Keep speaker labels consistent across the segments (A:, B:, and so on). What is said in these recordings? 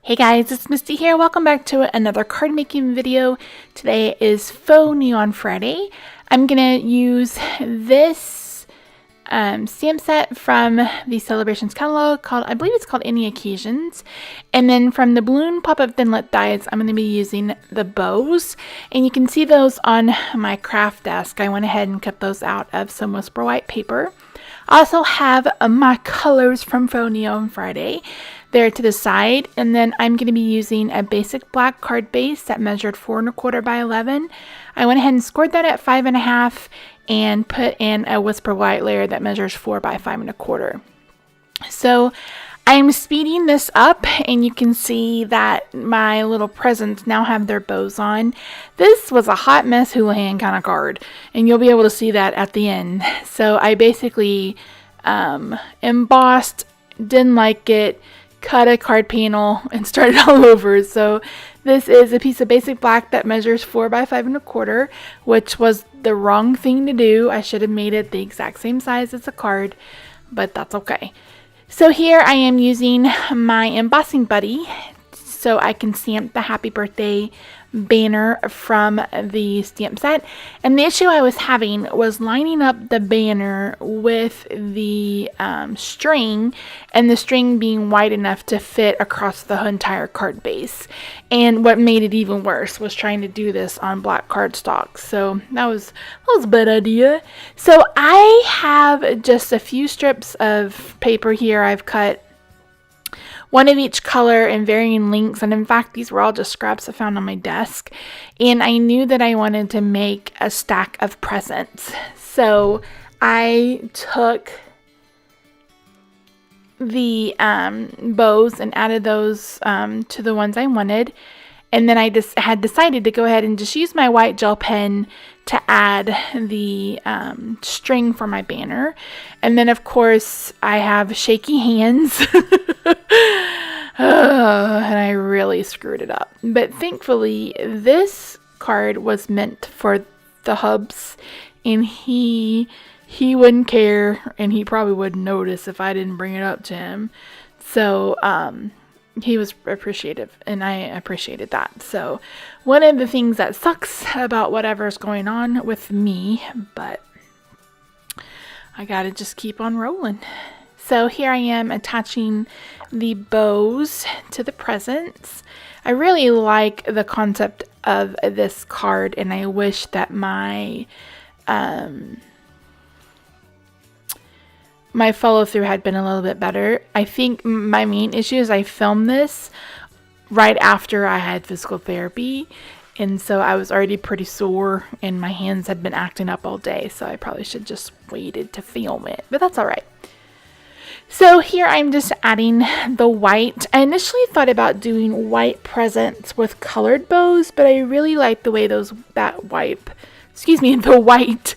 A: Hey guys, it's Misty here. Welcome back to another card making video. Today is Faux Neon Friday. I'm gonna use this stamp set from the Celebrations catalog called, I believe it's called Any Occasions. And then from the Balloon Pop-Up Thinlit dies, I'm gonna be using the bows. And you can see those on my craft desk. I went ahead and cut those out of some Whisper White paper. I also have my colors from Faux Neon Friday there to the side, and then I'm going to be using a basic black card base that measured 4 1/4 by 11. I went ahead and scored that at 5 1/2 and put in a Whisper White layer that measures 4 by 5 1/4. So I'm speeding this up, and you can see that my little presents now have their bows on. This was a hot mess Houlihan kind of card, and you'll be able to see that at the end. So I basically embossed, didn't like it, cut a card panel, and started all over. So this is a piece of basic black that measures 4 by 5 1/4, which was the wrong thing to do. I should have made it the exact same size as the card, but that's okay. So here I am using my embossing buddy so I can stamp the happy birthday banner from the stamp set. And the issue I was having was lining up the banner with the string, and the string being wide enough to fit across the entire card base. And what made it even worse was trying to do this on black cardstock. So that was a bad idea. So I have just a few strips of paper here. I've cut one of each color in varying lengths, and in fact these were all just scraps I found on my desk, and I knew that I wanted to make a stack of presents. So I took the bows and added those to the ones I wanted, and then I just had decided to go ahead and just use my white gel pen to add the string for my banner. And then of course I have shaky hands and I really screwed it up. But thankfully this card was meant for the hubs, and he wouldn't care, and he probably wouldn't notice if I didn't bring it up to him. So he was appreciative, and I appreciated that. So one of the things that sucks about whatever's going on with me, but I gotta just keep on rolling. So here I am attaching the bows to the presents. I really like the concept of this card, and I wish that my my follow through had been a little bit better. I think my main issue is I filmed this right after I had physical therapy, and so I was already pretty sore and my hands had been acting up all day, so I probably should just waited to film it, but that's all right. So here I'm just adding the white. I initially thought about doing white presents with colored bows, but I really like the way the white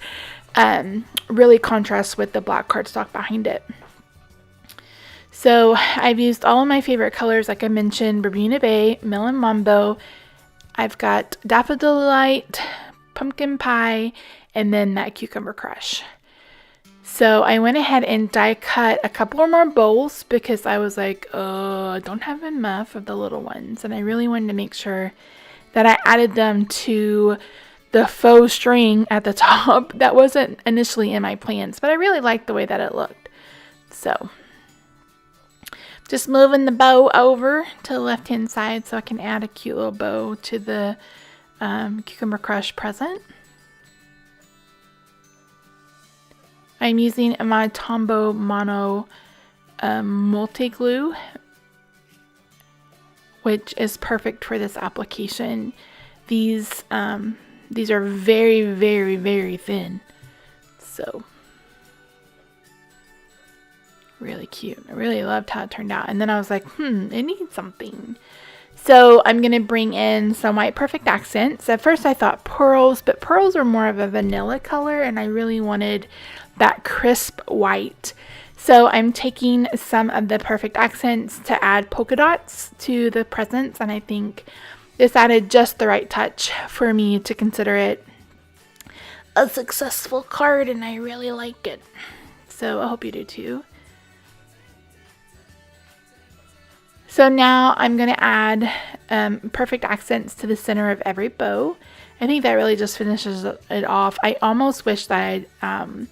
A: really contrasts with the black cardstock behind it. So I've used all of my favorite colors, like I mentioned, Bermuda Bay, Melon Mambo. I've got Daffodil Delight, Pumpkin Pie, and then that Cucumber Crush. So I went ahead and die cut a couple more bowls because I was like, oh, I don't have enough of the little ones. And I really wanted to make sure that I added them to the faux string at the top. That wasn't initially in my plans, but I really liked the way that it looked. So just moving the bow over to the left hand side so I can add a cute little bow to the Cucumber Crush present. I'm using my Tombow Mono multi-glue, which is perfect for this application. These are very, very, very thin. So really cute. I really loved how it turned out. And then I was like, it needs something. So I'm going to bring in some white perfect accents. At first I thought pearls, but pearls are more of a vanilla color, and I really wanted that crisp white. So I'm taking some of the perfect accents to add polka dots to the presents, and I think this added just the right touch for me to consider it a successful card, and I really like it. So I hope you do too. So now I'm going to add perfect accents to the center of every bow. I think that really just finishes it off. I almost wish that I'd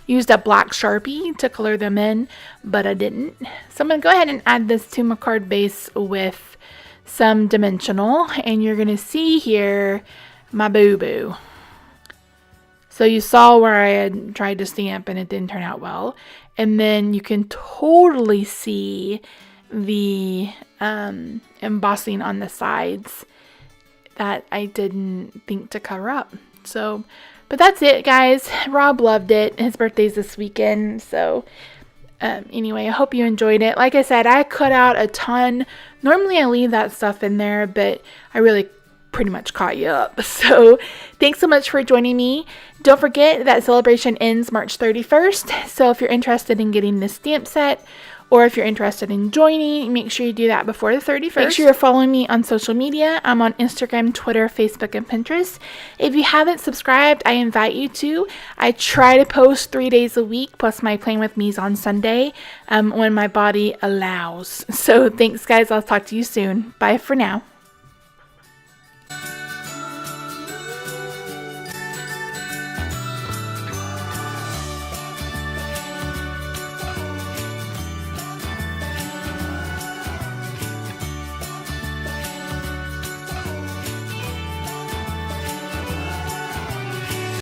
A: used a black Sharpie to color them in, but I didn't. So I'm going to go ahead and add this to my card base with some dimensional, and you're going to see here my boo-boo. So you saw where I had tried to stamp and it didn't turn out well. And then you can totally see the embossing on the sides that I didn't think to cover up. So, but that's it, guys. Rob loved it. His birthday's this weekend. So anyway, I hope you enjoyed it. Like I said, I cut out a ton. Normally I leave that stuff in there, but I really pretty much caught you up. So thanks so much for joining me. Don't forget that celebration ends March 31st. So if you're interested in getting this stamp set, or if you're interested in joining, make sure you do that before the 31st. Make sure you're following me on social media. I'm on Instagram, Twitter, Facebook, and Pinterest. If you haven't subscribed, I invite you to. I try to post 3 days a week, plus my Playing With Me's on Sunday when my body allows. So thanks, guys. I'll talk to you soon. Bye for now.